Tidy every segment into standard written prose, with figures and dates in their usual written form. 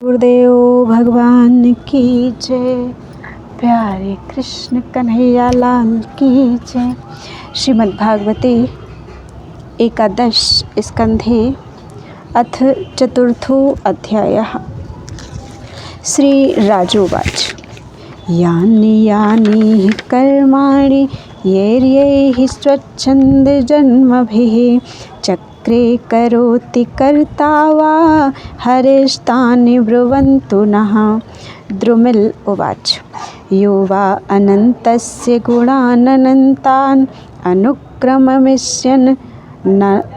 गुरुदेव भगवान की जय। प्यारे कृष्ण कन्हैया लाल की जय। श्रीमद्भागवते एकादश स्कंधे अथ चतुर्थो अध्यायः। श्रीराजोवाच यानि यानि कर्माणि यैर्यैः स्वच्छन्दजन्मभिः चक्रे करोति कर्ता वा हरिस्तानि ब्रुवन्तु नः। द्रुमिल उवाच यो वा अनन्तस्य गुणानन्तान्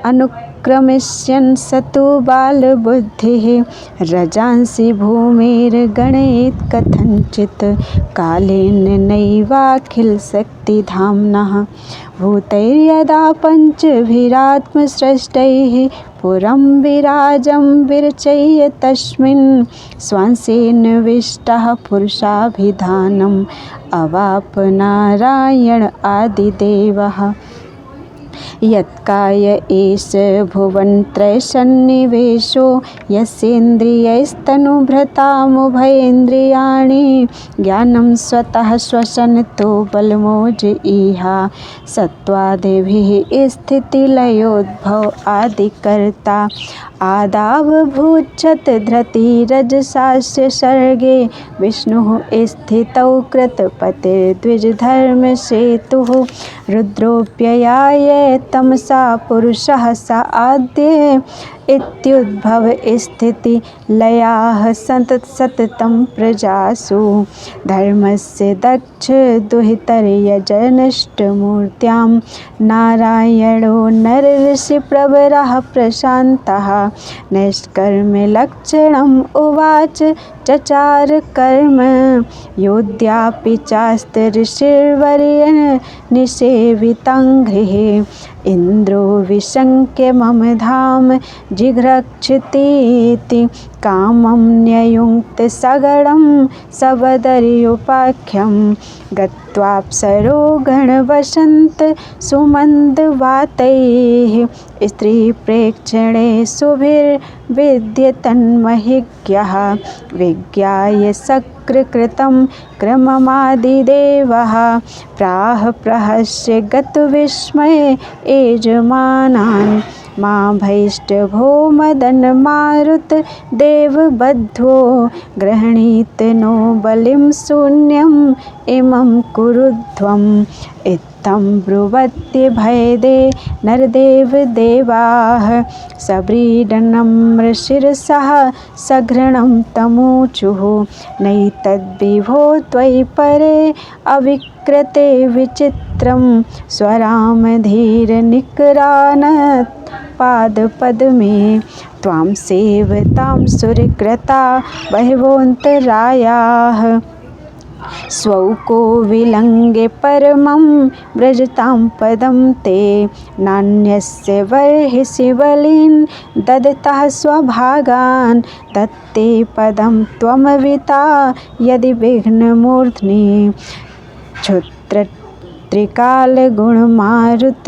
अनुक्रमिष्यन् स तु बालबुद्धिः रजांसि भूमिर्गणेत् कथञ्चित् कालेन नैवाखिलशक्तिधाम्नः भूतैर्यदा पञ्चभिरात्मसृष्टैः पुरं विराजं विरचय्य तस्मिन् स्वांसेन विष्टः पुरुषाभिधानम् अवाप नारायण आदिदेवः। यत्काय एष भुवनत्रयसन्निवेशो यस्येन्द्रियैस्तनुभृतामुभयेन्द्रियाणि ज्ञानं स्वतः श्वसनतो बलमोज इहा सत्त्वादिभिः स्थितिलयोद्भव आदिकर्ता आदावभूच्छत धृतिरजसास्य सर्गे विष्णुः स्थितौ कृतपतिर्द्विजधर्मसेतुः रुद्रोऽप्ययाय तमसा पुरुषः स आद्ये इत्युद्भव स्थिति लयाः सततं प्रजासु धर्मस्य दक्ष दुहितर्यजनष्टमूर्त्यां नारायणो नरऋषिप्रवरः प्रशान्तः नैष्कर्म्यलक्षणम् उवाच चचार कर्म योऽद्यापि चास्ति निषेविताङ्घ्रिः इन्द्रो विशङ्क्य मम धाम जिघ्रक्षतीति कामं न्ययुङ्क्त सगणं सवदर्योपाख्यं गत्वाप्सरो गणवसन्त सुमन्दवातैः स्त्रीप्रेक्षणे शुभिर्विद्यतन्महिज्ञः विज्ञाय सकृकृतं क्रममादिदेवः प्राह प्रहस्य गतविस्मये यजमानान् मा भैष्टभो मदनमारुत देवबद्धो गृह्णीत नो बलिं शून्यम् इमं कुरुध्वम् इत्थं ब्रुवत्यभयदे नरदेवदेवाः सव्रीडनम्रशिरसः सघृणं तमूचुः नैतद्विभो त्वयि परे अविकृते विचित्रं स्वरामधीरनिकरानत् पादपद्मे त्वां सेवतां सुरकृता बहवोऽन्तरायाः स्वौको विलङ्घ्य परमं व्रजतां पदं ते नान्यस्य बर्हिषि बलीन् ददतः स्वभागान् तत्ते पदं त्वमविता यदि विघ्नमूर्ध्नि क्षुत्रत्रिकालगुणमारुत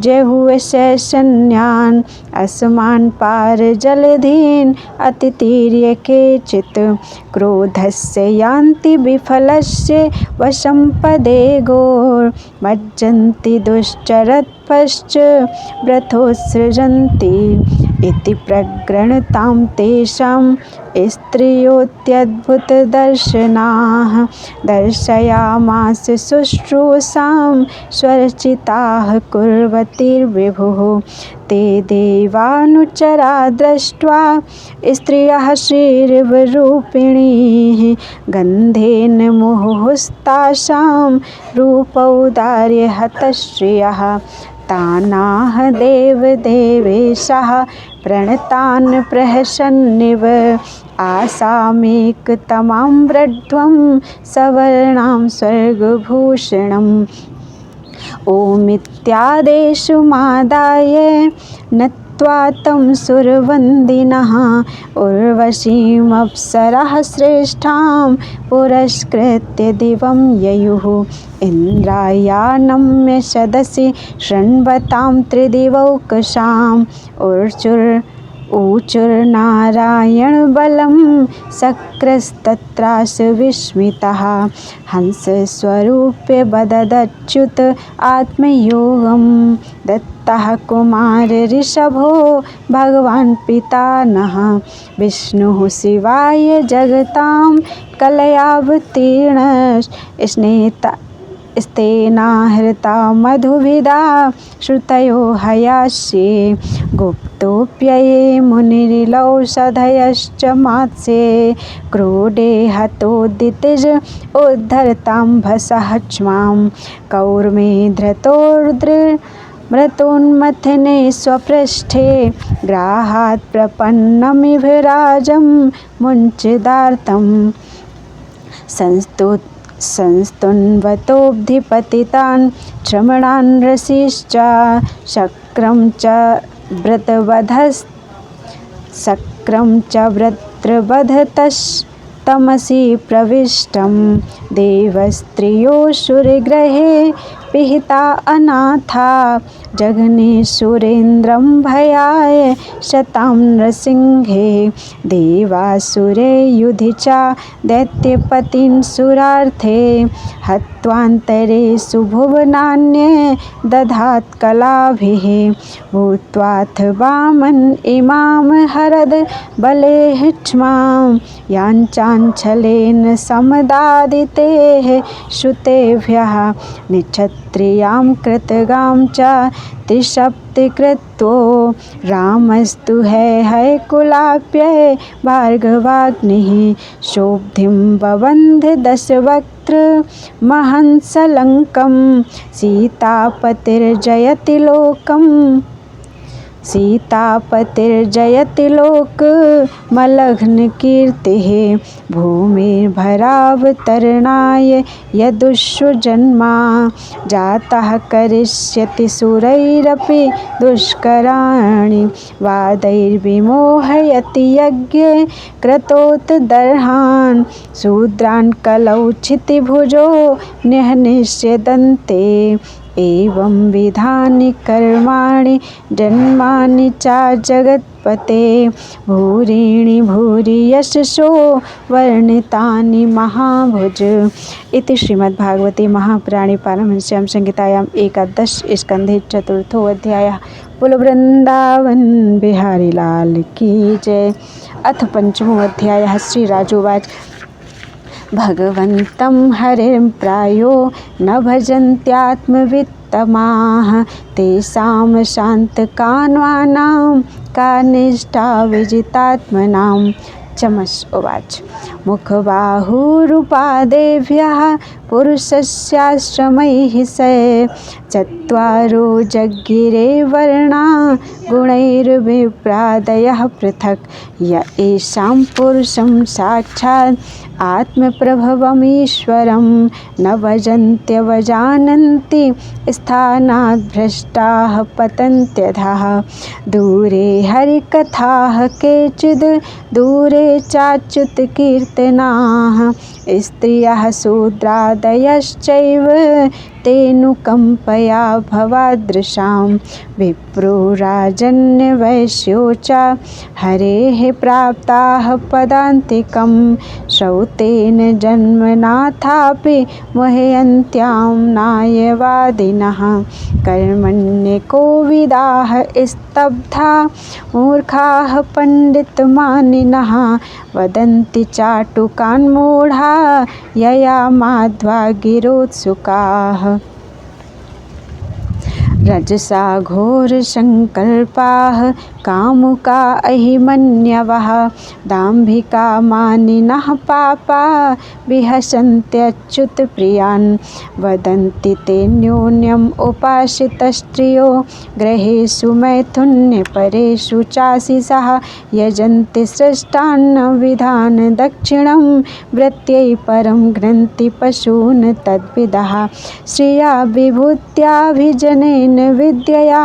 जहुशैशन्यान् अस्मान् पारजलधीन् अतितीर्य केचित् क्रोधस्य यान्ति विफलस्य वशं पदे गोर्मज्जन्ति दुश्चरत्पश्च व्रतोत्सृजन्ति इति प्रगृह्णतां तेषां स्त्रियोऽत्यद्भुतदर्शनाः दर्शयामास शुश्रूषां स्वरचिताः कुर्वतीर्विभुः ते देवानुचरा दृष्ट्वा स्त्रियः श्रीर्वरूपिणीः गन्धेन मुहुस्तासां रूपौदार्यहतश्रियः तानाह देवदेवेशः प्रणतान् प्रहसन्निव आसामेकतमां व्रड्ध्वं सवर्णां स्वर्गभूषणम् ओमित्यादेशमादाय नत्वा तं सुरवन्दिनः उर्वशीमप्सरः श्रेष्ठां पुरस्कृत्य दिवं ययुः इन्द्रायानम्य सदसि शृण्वतां त्रिदिवौकसाम् ऊचुर्नारायण बलं शक्रस्तत्रास विस्मितः हंसस्वरूप्य बददच्युत आत्मयोगं दत्तः कुमार ऋषभो भगवान् पिता नः विष्णुः शिवाय जगतां कलयावतीर्ण स्तेनाहृता मधुविदा श्रुतयो हयास्ये गुप्तोऽप्यये मुनिरिलौषधयश्च मात्स्ये क्रोडे हतोदितिज उद्धरताम्भसः क्ष्मां कौर्मे धृतोन्मथने स्वपृष्ठे ग्राहात् प्रपन्नमिभराजं मुञ्चिदार्तं संस्तुन्वतोऽब्धिपतितान् श्रमणान् रसीश्च शक्रं च व्रतवधस्तमसि प्रविष्टं देवस्त्रियोऽसुरगृहे पिहिता अनाथा जघने सुरेन्द्रं भयाय शतां नृसिंहे देवासुरे युधि च दैत्यपतीन् सुरार्थे हत्वान्तरे सुभुवनान्ये दधात् कलाभिः भूत्वाथ वामन इमां हरद बलेः क्ष्मां याञ्चाञ्चलेन समदादितेः श्रुतेभ्यः निक्षत्रियां कृतगां च त्रिसप्तकृत्वो रामस्तु हैकुलाप्यै भार्गवाग्निः शोब्धिं बबन्ध दशवक्त्र महंसलङ्कं सीतापतिर्जयति लोकमलघ्नकीर्तिः भूमिर्भरावतरणाय यदुष्वजन्मा जातः करिष्यति सुरैरपि दुष्कराणि वादैर्विमोहयति यज्ञे क्रतोत्तदर्हान् शूद्रान् कलौ क्षितिभुजो निहनिष्यदन्ते एवं विधानि कर्माणि जन्मानि च जगत्पते भूरीणि भूरि यशसो वर्णितानि महाभुज। इति श्रीमद्भागवते महापुराणे पारमहंस्यां संहितायां एकादश स्कन्धे चतुर्थो अध्यायः। बोलो वृंदावन बिहारी लाल की जय। अथ पंचमो अध्यायः। श्रीराजोवाच भगवन्तं हरिं प्रायो न भजन्त्यात्मवित्तमाः तेषां शान्तकान्वानां का निष्ठा विजितात्मनां। चमस उवाच मुखबाहुरुपादेभ्यः पुरुषस्याश्रमैः स चत्वारो जज्ञिरे वर्णा गुणैर्विप्रादयः पृथक् य एषां पुरुषं साक्षात् आत्मप्रभवमीश्वरं न भजन्त्यवजानन्ति स्थानात् भ्रष्टाः पतन्त्यधः दूरे हरिकथाः केचिद् दूरे चाच्युतकीर्तनाः स्त्रियः शूद्रादयश्चैव तेऽनुकम्पया भवादृशां विप्रो राजन्यवैश्यो च हरेः प्राप्ताः पदान्तिकं श्रौतेन जन्मनाथापि मुह्यन्त्यां नायवादिनः कर्मण्यको विदाः स्तब्धा मूर्खाः पण्डितमानिनः वदन्ति चाटुकान् मूढा यया माध्वा गिरोत्सुकाः रजसा घोरसङ्कल्पाः कामुका अहिमन्यवः दाम्भिका मानिनः पापा विहसन्त्यच्युतप्रियान् वदन्ति ते न्यून्यम् उपासितस्त्रियो गृहेषु मैथुन्यपरेषु चाशिषः यजन्ति सृष्टान्नविधान् दक्षिणं वृत्यै परं घ्नन्ति पशून् तद्विदः श्रिया विभूत्याभिजनेन विद्यया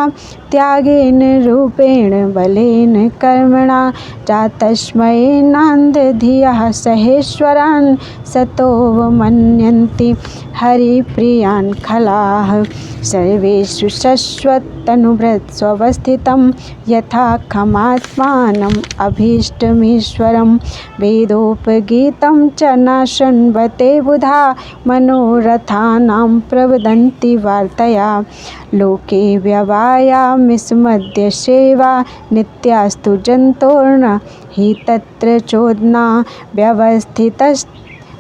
त्यागेन रूपेण बलेन कर्मणा चातस्मैनान्धधियः सहेश्वरान् सतोऽवमन्यन्ति हरिप्रियान् खलाः सर्वेषु शश्वत् तनुभृत् स्वस्थितं यथा खमात्मानम् अभीष्टमीश्वरं वेदोपगीतं च न शृण्वते बुधा मनोरथानां प्रवदन्ति वार्तया लोके व्यवायामिस्मद्य सेवा नित्यास्तु जन्तोर्न हि तत्र चोदना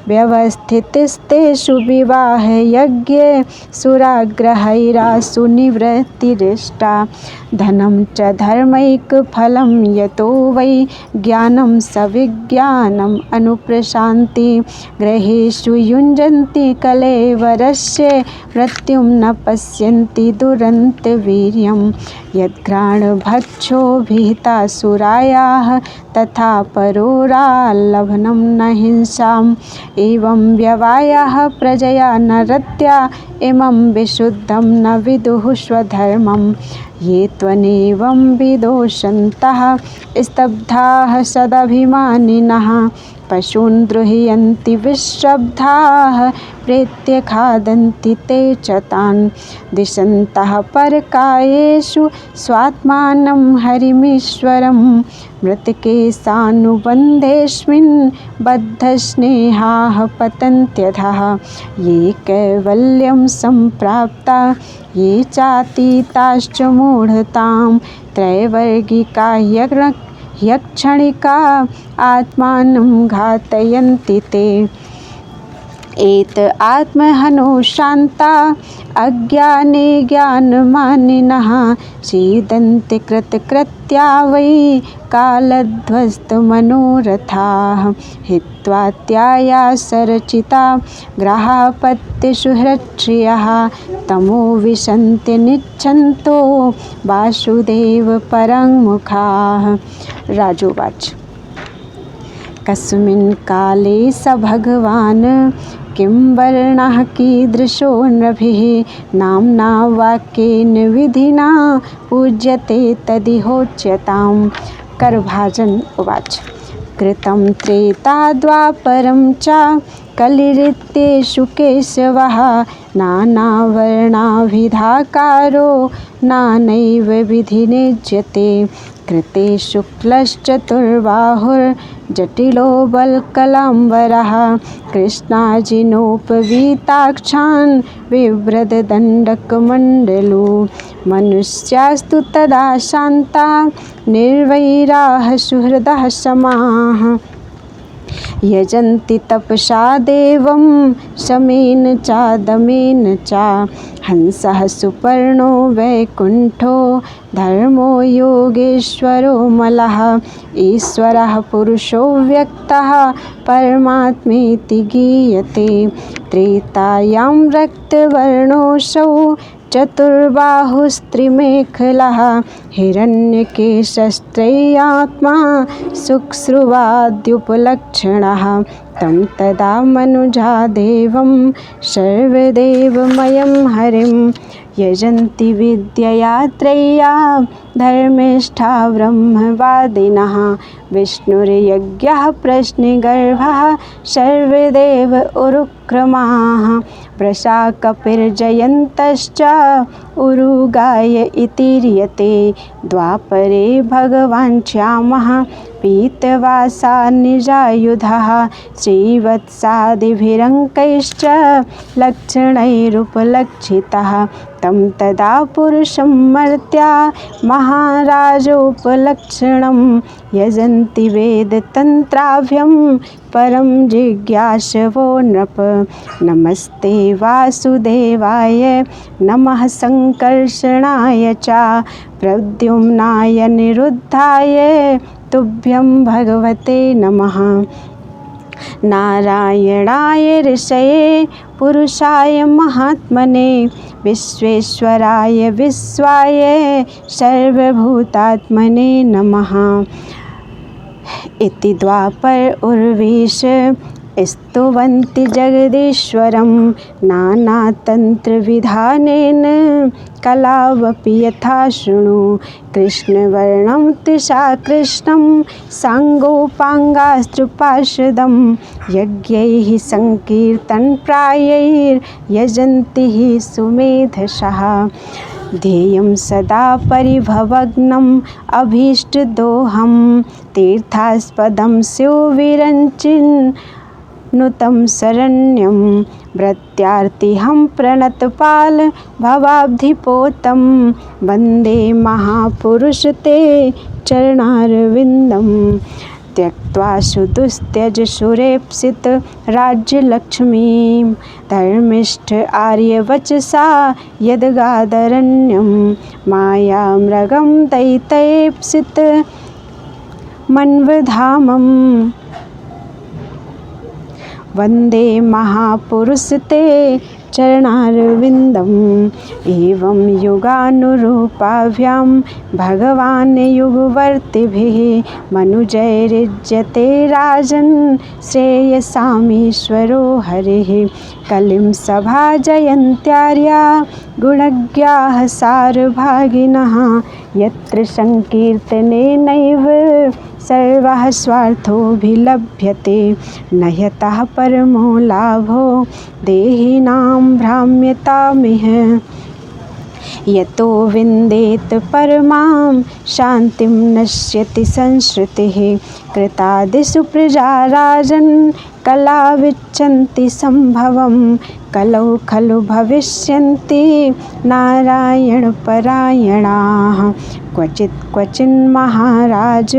व्यवस्थितिस्तेषु विवाहयज्ञे सुराग्रहैरासु निवृत्तिरिष्टा धनं च धर्मैकफलं यतो वै ज्ञानं सविज्ञानम् अनुप्रशान्ति गृहेषु युञ्जन्ति कलेवरस्य मृत्युं न पश्यन्ति दुरन्तवीर्यं यद्घ्राणभक्षोभिहितासुरायाः तथा परोरालभनं न हिंसाम् एवं व्यवायाः प्रजया नरत्या इमं विशुद्धं न विदुः स्वधर्मं ये त्वनेवं विदोषन्तः स्तब्धाः सदभिमानिनः पशून् द्रुह्यन्ति विश्रब्धाः प्रेत्य खादन्ति ते च तान् दिशन्तः परकायेषु स्वात्मानं हरिमीश्वरं मृतके सानुबन्धेऽस्मिन् बद्धस्नेहाः पतन्त्यधः ये कैवल्यं सम्प्राप्ता ये चातीताश्च मूढतां त्रैवर्गिका यक्षणिका आत्मानं घातयन्ति ते एत आत्महनो शान्ता अज्ञाने ज्ञानमानिनः सीदन्ति कृतकृत्या वै कालध्वस्तमनोरथाः हित्वा त्यायासरचिता ग्रहापत्येषु हृच्छ्रियः तमो विशन्ति निच्छन्तो वासुदेव परङ्मुखाः। राजोवाच कस्मिन् काले स भगवान् किं वर्णः कीदृशो नृभिः नाम्ना वाक्येन विधिना पूज्यते तदिहोच्यताम्। करभाजन उवाच कृतं त्रेता द्वापरं च कलिरित्येषु केशवः नानावर्णाभिधाकारो नानैव विधिनिज्यते कृते शुक्लश्चतुर्बाहुर्जटिलो बल्कलाम्बरः कृष्णाजिनोपवीताक्षान् बिभ्रददण्डकमण्डलो मनुष्यास्तु तदा शान्ता निर्वैराः सुहृदः समाः यजन्ति तपसा देवं शमेन चादमेन च हंसः सुपर्णो वैकुण्ठो धर्मो योगेश्वरो मलः ईश्वरः पुरुषो व्यक्तः परमात्मेति गीयते त्रेतायां रक्तवर्णोऽसौ चतुर्बाहुस्त्रिमेखलः हिरण्यकेशस्त्रय्यात्मा शुक्स्रुवाद्युपलक्षणः तं तदा मनुजा देवं सर्वदेवमयं हरिं यजन्ति विद्यया त्रय्या धर्मिष्ठा ब्रह्मवादिनः विष्णुर्यज्ञः प्रश्निगर्भः सर्वदेव उरुक्रमाः वृषा कपिर्जयन्तश्च उरुगाय इतीर्यते द्वापरे भगवान् श्यामः पीतवासा निजायुधः श्रीवत्सादिभिरङ्कैश्च लक्षणैरुपलक्षितः तं तदा पुरुषं मर्त्या महाराजोपलक्षणं यजन्ति वेदतन्त्राभ्यं परं जिज्ञासवो नृप नमस्ते वासुदेवाय नमः संकर्षणाय च प्रद्युम्नाय निरुद्धाय तुभ्यं भगवते नमः नारायणाय ऋषये पुरुषाय महात्मने विश्वेश्वराय विश्वाय सर्वभूतात्मने नमः। इति द्वापर उर्वेश स्तुवन्ति जगदीश्वरं नानातन्त्रविधानेन कलावपि यथा शृणु कृष्णवर्णं तृषा कृष्णं साङ्गोपाङ्गास्त्रुपार्षदं यज्ञैः संकीर्तनप्रायैर्यजन्ति हि सुमेधसः। ध्येयं सदा परिभवग्नम् अभीष्टदोहं तीर्थास्पदं स्युविरञ्चिन्नुतं शरण्यं भृत्यार्तिहं प्रणतपाल भवाब्धिपोतं वन्दे महापुरुष ते चरणारविन्दम् त्यक्त्वा सुदुस्त्यज सुरेप्सित राज्यलक्ष्मीं धर्मिष्ठ आर्यवचसा यद्गादरण्यं मायामृगं दैत्येप्सित मन्वधामम् वन्दे महापुरुष ते चरणारविन्दम् एवं युगानुरूपाभ्यां भगवान् युगवर्तिभिः मनुजैर्युज्यते राजन् श्रेयसामीश्वरो हरिः कलिं सभाजयन्त्यार्या गुणज्ञाः सारभागिनः यत्र संकीर्तनेनैव सर्वः स्वार्थोऽभिलभ्यते न यतः परमो लाभो देहिनां भ्राम्यतामिह यतो विन्देत परमां शान्तिं नश्यति संश्रुतिः कृतादिषु प्रजा राजन् कलाविच्छन्ति सम्भवं कलौ खलु भविष्यन्ति नारायणपरायणाः क्वचिन्महाराज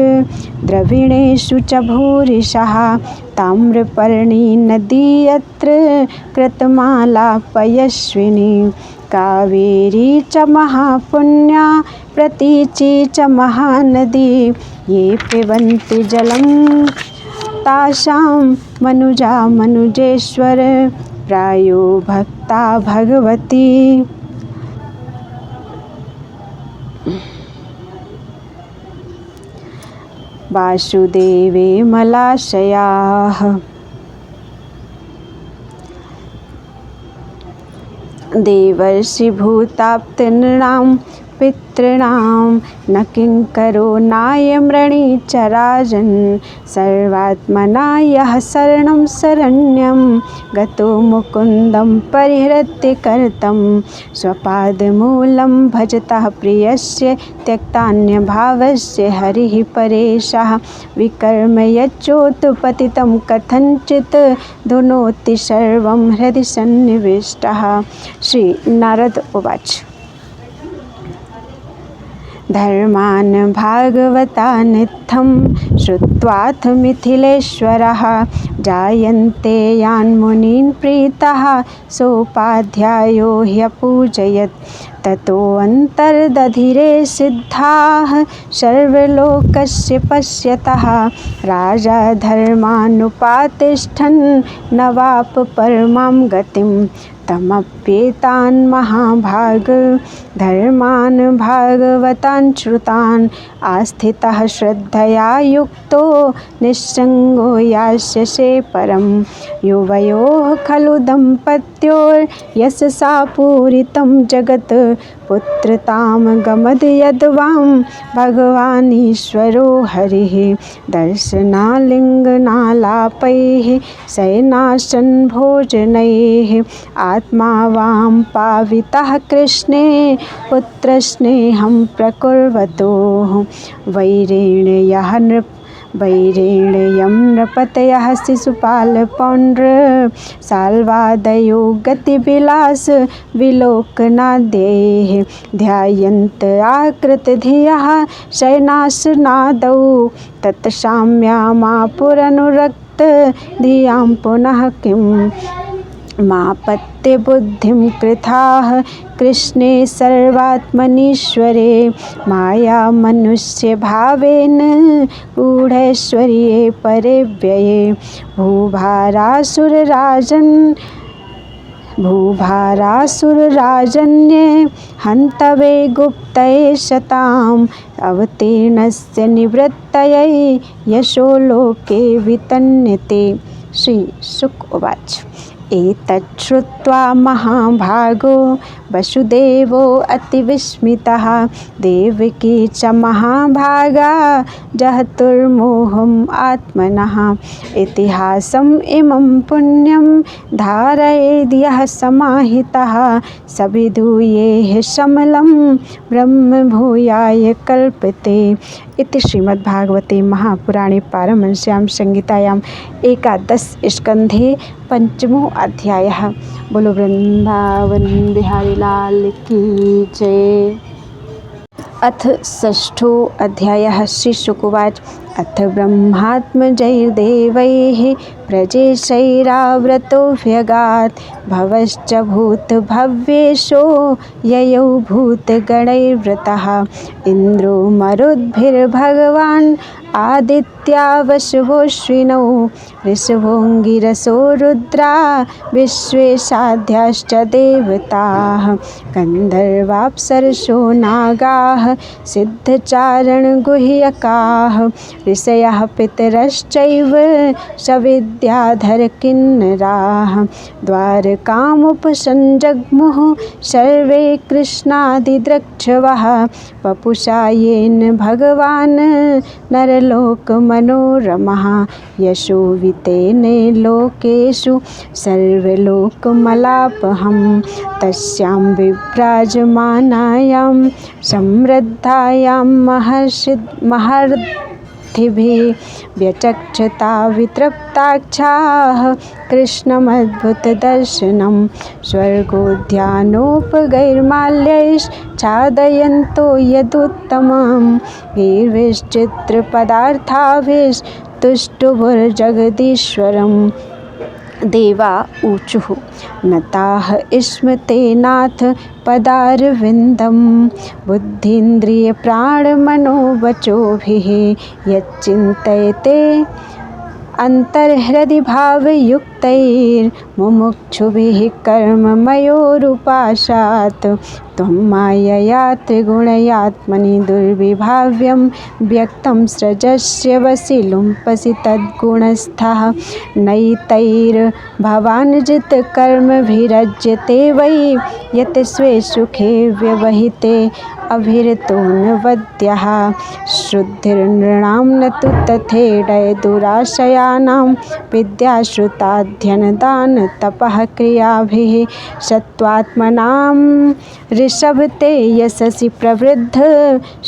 द्रविणेषु च भूरिशः ताम्रपर्णी नदी यत्र कृतमालापयस्विनी कावेरी च महापुण्या प्रतीची च महानदी ये पिबन्ति जलं तासां मनुजा मनुजेश्वर प्रायो भक्ता भगवती वासुदेवे मलाशयाः देवर्षिभूताप्तनृणां पितॄणां न किङ्करो नायमृणी च राजन् सर्वात्मना यः शरणं शरण्यं गतो मुकुन्दं परिहृत्य कर्तं स्वपादमूलं भजतः प्रियस्य त्यक्तान्यभावस्य हरिः परेशः विकर्म यच्चोत्पतितं कथञ्चित् धुनोति सर्वं हृदि सन्निविष्टः। श्री नारद उवाच धर्मान् भागवतानित्थं श्रुत्वाथ मिथिलेश्वरः जायन्ते यान् मुनीन् प्रीतः सोपाध्यायो ह्यपूजयत् ततोऽन्तर्दधिरे सिद्धाः सर्वलोकस्य पश्यतः राजा धर्मानुपातिष्ठन् नवाप परमां गतिं तमप्येतान् महाभाग धर्मान् भागवतान् श्रुतान् आस्थितः श्रद्धया युक्तो निस्सङ्गो यास्यसे परं युवयोः खलु दम्पत्योर्यशसा पूरितं जगत् पुत्रतां गमद् यद्वां भगवानीश्वरो हरिः दर्शनालिङ्गनालापैः शयनासन् भोजनैः आत्मा वां पावितः कृष्णे पुत्रस्नेहं प्रकुर्वतोः वैरेण्यं नृपतयः शिशुपालपौण्ड्र साल्वादयो गतिविलास विलोकनाद्यैः ध्यायन्त आकृतधियः शयनासनादौ तत्साम्यामापुरनुरक्त धियां पुनः किम् मापत्य बुद्धिं कृताः कृष्णे सर्वात्मनीश्वरे माया मनुष्य भावेन गूढैश्वर्ये परे व्यये भूभारासुरराजन्ये हन्तवे गुप्तये शताम् अवतीर्णस्य निवृत्तये यशो लोके वितन्यते। श्री शुक उवाच एतत् श्रुत्वा महाभागो वसुदेवो अतिविस्मितः। देवकी च महाभागा जहतुर्मोहम् आत्मनः। इतिहासम् इमं पुण्यं धारयेद्यः समाहितः। सविधूयेह समलं ब्रह्म भूयाय कल्पते। इति श्रीमद्भागवते महापुराणे पारमहंस्यां संहितायां एकादश स्कन्धे पंचमो अध्यायः। बोलो वृंदावन बिहारी लाल की जय। अथ षष्ठो अध्यायः। श्रीशुकुवाच अथ ब्रह्मात्मजैर्देवैः प्रजेशैरावृतोऽभ्यगात् भवश्च भूतभव्येशो ययौ भूतगणैर्वृतः। इन्द्रो मरुद्भिर्भगवान् आदित्या वशवोऽश्विनौ ऋषभोऽङ्गिरसो रुद्रा विश्वे साध्याश्च देवताः। गन्धर्वाप्सरसो नागाः सिद्धचारणगुह्यकाः। ऋषयः पितरश्चैव सविद्याधरकिन्नराः। द्वारकामुपसंजग्मुः सर्वे कृष्णादिद्रक्षवः। वपुषा येन भगवान् नरलोकमनोरमः। यशोवितेन लोकेषु सर्वलोकमलापहं। तस्यां विभ्राजमानायां समृद्धायां महर्षिभिः व्यचक्षता वितृप्ताक्षाः कृष्णमद्भुतदर्शनं। स्वर्गोद्यानोपगैर्माल्यैश्चादयन्तो यदुत्तमं। गैर्विश्चित्रपदार्थाभिस्तुष्टुभुर्जगदीश्वरम्। देवा ऊचुः नताः स्म ते नाथ पदारविन्दं। बुद्धीन्द्रियप्राणमनोवचोभिः यच्चिन्तयते अन्तर्हृदि भावयुक्तैर्मुमुक्षुभिः कर्ममयोरुपाशात्। त्वं मायया त्रिगुणयात्मनि दुर्विभाव्यं व्यक्तं सृजस्य वसि लुम्पसि तद्गुणस्थः। नैतैर्भवान् जितकर्मभिरज्यते वै यत् स्वे सुखे व्यवहिते अभिरतो न वद्यः। शुद्धिर्नृणां न तु तथेडय दुराशयानां। विद्याश्रुताध्ययनदानतपः क्रियाभिः सत्त्वात्मनां ऋषभते यशसि प्रवृद्ध।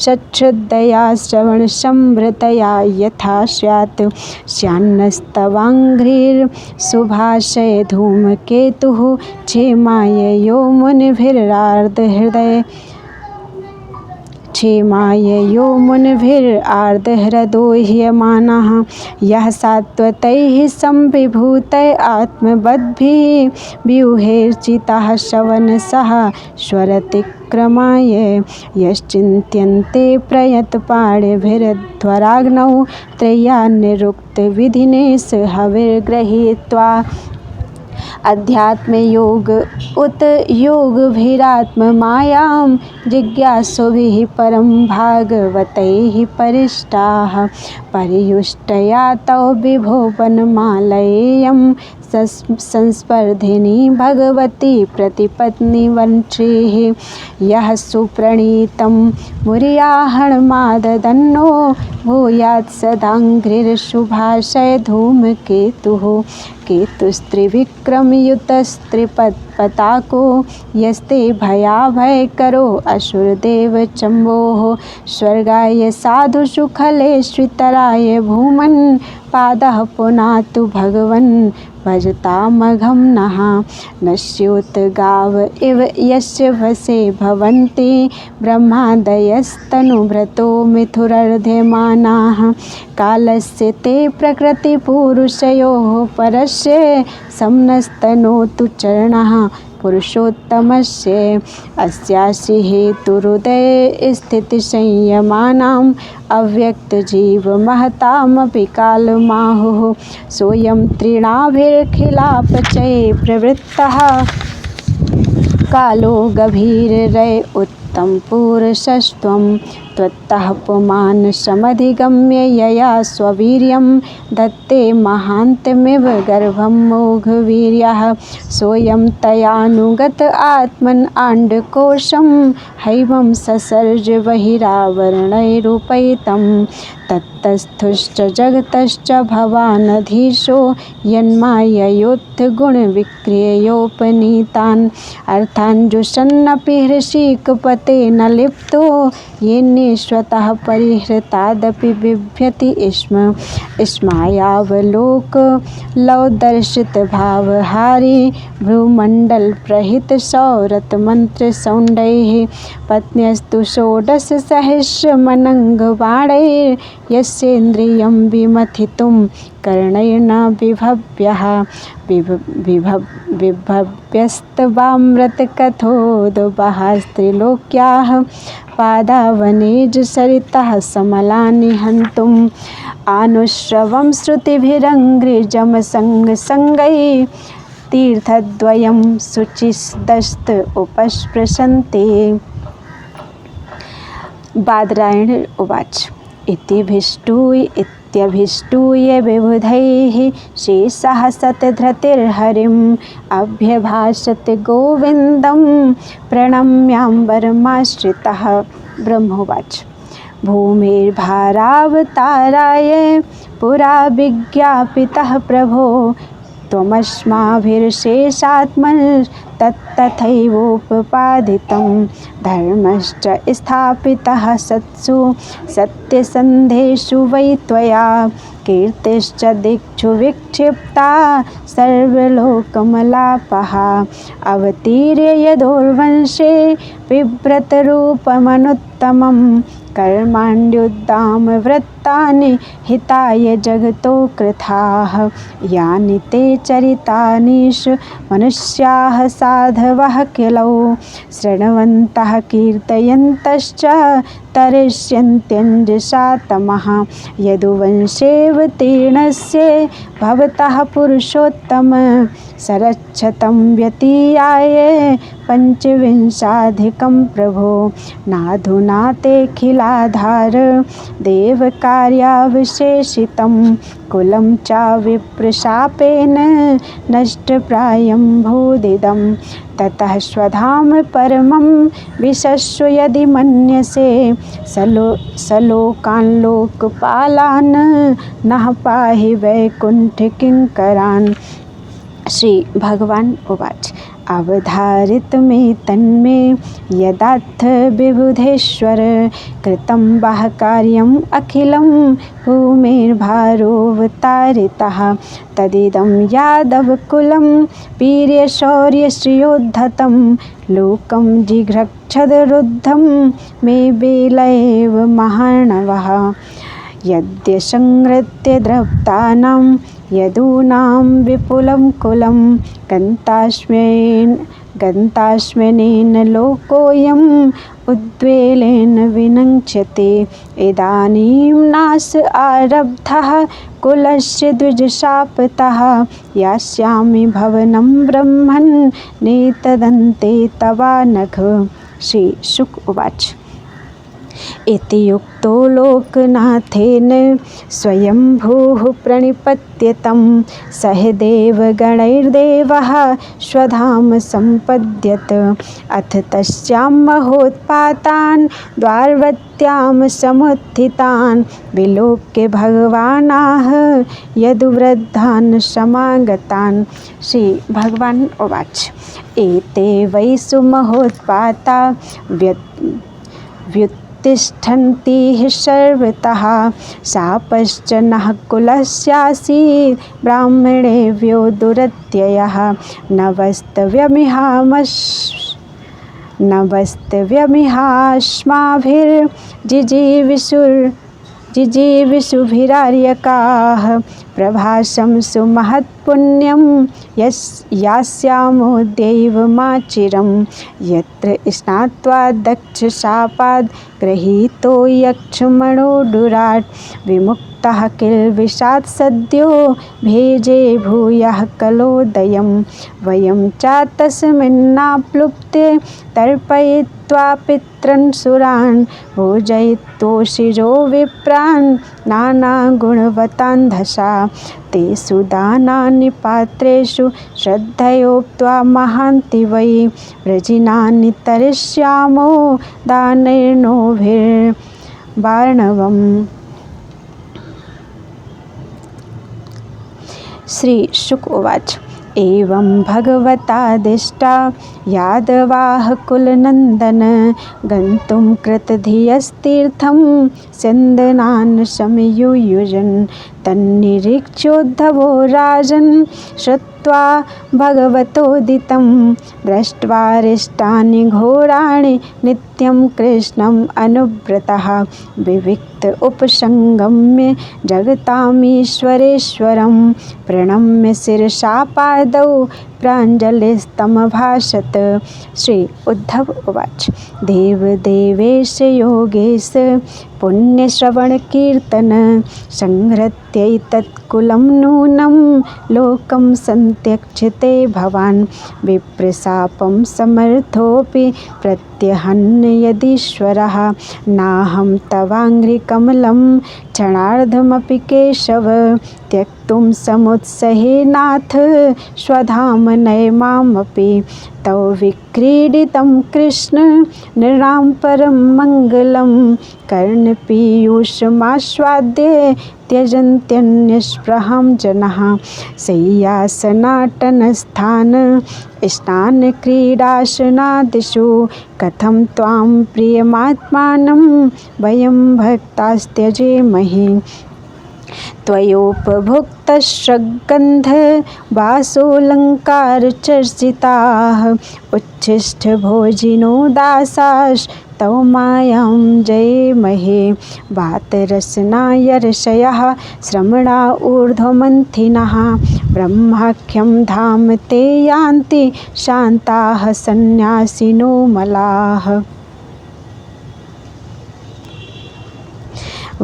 सच्छ्रद्धया श्रवणसंभृतया यथा स्यात् स्यान्नस्तवाङ्घ्रिर्सुभाषय धूमकेतुः। क्षेमाय यो मुनिभिरार्धहृदो ह्यमानः। यः सात्वतैः संविभूतै आत्मवद्भिः व्यूहैर्चितः शवनसः स्वरतिक्रमाय। यश्चिन्त्यन्ते प्रयतपाणिभिर्ध्वराग्नौ त्रय्यानिरुक्तविधिनेश हविर्गृहीत्वा। अध्यात्मयोग उत योगभिरात्ममायां जिज्ञासुभिः परं भागवतैः परिष्टाः। परियुष्टया तौ विभो वनमालयेयं संस्पर्धिनी भगवती प्रतिपत्निवंशीः। यः सुप्रणीतं मुर्याहणमाददन्नो भूयात् सदाङ्घ्रिर्सुभाषय धूमकेतुः। केतुस्त्रिविक्रमयुतस्त्रिपताको यस्ते भयाभयकरो असुरदेवचम्बोः। स्वर्गाय साधुसुखले श्रितराय भूमन् पादः पुनातु भगवन् भजतामघं नः। नश्योतगाव इव यस्य वशे भवन्ति ब्रह्मादयस्तनुभृतो मिथुरर्ध्यमानाः। कालस्य ते प्रकृतिपुरुषयोः परस्य समनस्तनोतु चरणः पुरुषोत्तमस्य। अस्यासि हेतुरुदये स्थितिसंयमानाम् अव्यक्तजीवमहतामपि कालमाहुः। सोऽयं तृणाभिरखिलापचये प्रवृत्तः कालो गभीररय उक्तं पुरुषस्त्वं त्वत्तः पुमान् समधिगम्य यया स्ववीर्यं दत्ते महान्तमिव गर्भं मोघवीर्यः सोऽयं तयानुगत आत्मन् आण्डकोशं हैवं ससर्ज बहिरावरणैरुपैतं तत्तस्थुश्च जगतश्च भवानधीशो यन्माययोत्थगुणविक्रियोपनीतान् अर्थान् जुषन्नपि हृषीकपते न लिप्तो येनेष्वतः परिहृतादपि बिभ्यति स्मायावलोकलौदर्शितभावहारी भ्रूमण्डलप्रहितसौरतमन्त्रसौण्डैः पत्न्यस्तु षोडशसहस्रमनङ्गबाणैर्यस्येन्द्रियं विमथितुं कर्णैर्न बिभव्यस्तवामृतकथोद्वहास्त्रिलोक्याः पादावनेजसरितः समलानि हन्तुम् आनुश्रवं श्रुतिभिरङ्घ्रिजमसङ्गसङ्गैः तीर्थद्वयं शुचिस्तस्त उपस्पृशन्ते। बादरायण उवाच इत्यभिष्टूय विबुधैः शेषः शतधृतिर्हरिम् अभ्यभाषत गोविन्दं प्रणम्याम्बरमाश्रितः। ब्रह्मोवाच भूमिर्भारावताराय पुरा विज्ञापितः प्रभो त्वमस्माभिर्शेषात्मनस्तथैवोपपादितं धर्मश्च स्थापितः सत्सु सत्यसन्धेषु वै त्वया कीर्तिश्च दिक्षु विक्षिप्ता सर्वलोकमलापः अवतीर्य यदुर्वंशे बिभ्रतरूपमनुत्तमं कर्माण्युद्दाम वृत्तानि हिताय जगतो कृताः यानि ते चरितानीषु मनुष्याः साधवः किलौ शृण्वन्तः कीर्तयन्तश्च तरिष्यन्त्यञ्जसा तमः यदुवंशेऽवतीर्णस्य भवतः पुरुषोत्तम सरक्षतं व्यतीयाय पञ्चविंशाधिकं प्रभो नाधुना तेऽखिलाधार देवकार्याविशेषितं कुलं च विप्रशापेन नष्टप्रायं भूदिदं ततः स्वधाम परमं विशस्व यदि मन्यसे सलोकान् लोकपालान् नः पाहि वैकुण्ठकिङ्करान्। श्री भगवान उवाच अवधारित मे तन्मे यदाथ विबुधेश्वर कृतं वः कार्यम् अखिलं भूमिर्भारोऽवतारितः तदिदं यादवकुलं वीर्यशौर्यश्रियोद्धतं लोकं जिघ्रक्षदरुद्धं मे बेलैव महार्णवः यद्यसंहृत्य द्रप्तानां यदूनां विपुलं कुलं गन्तास्म्यनेन लोकोऽयम् उद्वेलेन विनङ्क्ष्यते इदानीं नाश आरब्धः कुलस्य द्विजशापतः यास्यामि भवनं ब्रह्मन् नेतदन्ते तवानघ। श्री शुक उवाच इति युक्तो लोकनाथेन स्वयंभूः प्रणिपत्यतं सह देवगणैर्देवः स्वधाम सम्पद्यत अथ तस्यां महोत्पातान् द्वारवत्यां समुत्थितान् विलोक्य भगवानाह यदुवृद्धान् समागतान्। श्री भगवान उवाच एते वै सुमहोत्पाता व्युत्तिष्ठन्ति सर्वतः शापश्च नः कुलस्यासीत् ब्राह्मणेभ्यो दुरत्ययः जिजीविषुभिरार्यकाः प्रभासं सुमहत्पुण्यं यास्यामोऽद्यैवमाचिरं यत्र स्नात्वा दक्षशापाद् गृहीतो यक्षमणो दुराट् विमुक्त ततः किल्बिषात् सद्यो भेजे भूयः कलोदयं वयं चातस्मिन्नाप्लुप्ते तर्पयित्वा पितॄन् सुरान् भोजयित्वोषिजो विप्रान् नानागुणवतान् दशा तेषु दानानि पात्रेषु श्रद्धयोक्त्वा महान्ति वै व्रजिनानि तरिष्यामो दानैर्नोभिर्वार्णवम्। श्री शुक उवाच एवं भगवतादिष्टा यादवाः कुलनन्दन गन्तुं कृतधियस्तीर्थं स्यन्दनान् समयुयुजन् तन्निरीक्ष्योद्धवो राजन् श्रुत्वा भगवतोदितं दृष्ट्वारिष्टानि घोराणि नित्यं कृष्णम् अनुव्रतः विविक्त उपसंगम्य जगतामीश्वरेश्वरं प्रणम्य शिरसा पादौ प्राञ्जलिस्तमभाषत। श्री उद्धव उवाच देवदेवेश योगेश पुण्यश्रवणकीर्तन संहृत्यैतत्कुलं नूनं लोकं सन्त्यक्षते भवान् विप्रशापं समर्थोऽपि प्रत्यहन्य यदीश्वरः नाहं तवाङ्घ्रिकमलं क्षणार्धमपि केशव त्यक्तुं समुत्सहे नाथ स्वधाम नय मामपि तव विक्रीडितं कृष्ण नृणां परं मङ्गलं कर्णपीयूषमास्वाद्य त्यजन्त्यन्यस्पृहां जनाः शय्यासनाटनस्थान स्नानक्रीडासनादिषु कथं त्वां प्रियमात्मानं वयं भक्तास्त्यजेमहि त्वयोपभुक्तश्रगन्ध वासोऽलङ्कारचर्चिताः उच्छिष्टभोजिनो दासास्तव मायां जयेमहे वातरसनायर्षयः श्रमणा ऊर्ध्वमन्थिनः ब्रह्माख्यं धाम ते यान्ति शान्ताः सन्न्यासिनो मलाः।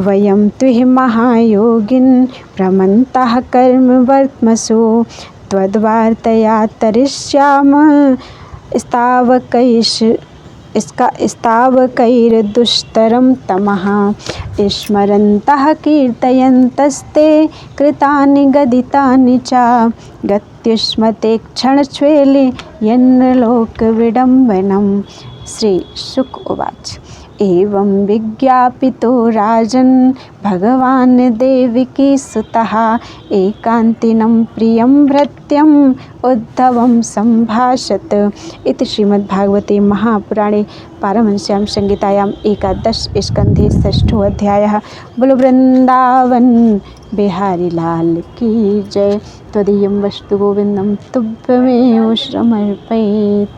वयं त्विह महायोगिन् भ्रमन्तः कर्मवर्त्मसु त्वद्वार्तया तरिष्यामः स्तावकैर्दुष्टरं तमः स्मरन्तः कीर्तयन्तस्ते कृतानि गदितानि च गत्युष्मते क्षणस्वेले यन्नलोकविडम्बनम्। श्री शुक उवाच एवं विज्ञापितो राजन् भगवान् देवकीसुतः एकान्तिनं प्रियं भृत्यम् उद्धवं सम्भाषत। इति श्रीमद्भागवते महापुराणे पारमहंस्यां संहितायाम् एकादश स्कन्धे षष्ठो अध्यायः। बोलो वृन्दावन बिहारी लाल की जय। त्वदीयं वस्तु गोविन्दं तुभ्यमेव समर्पयेत्।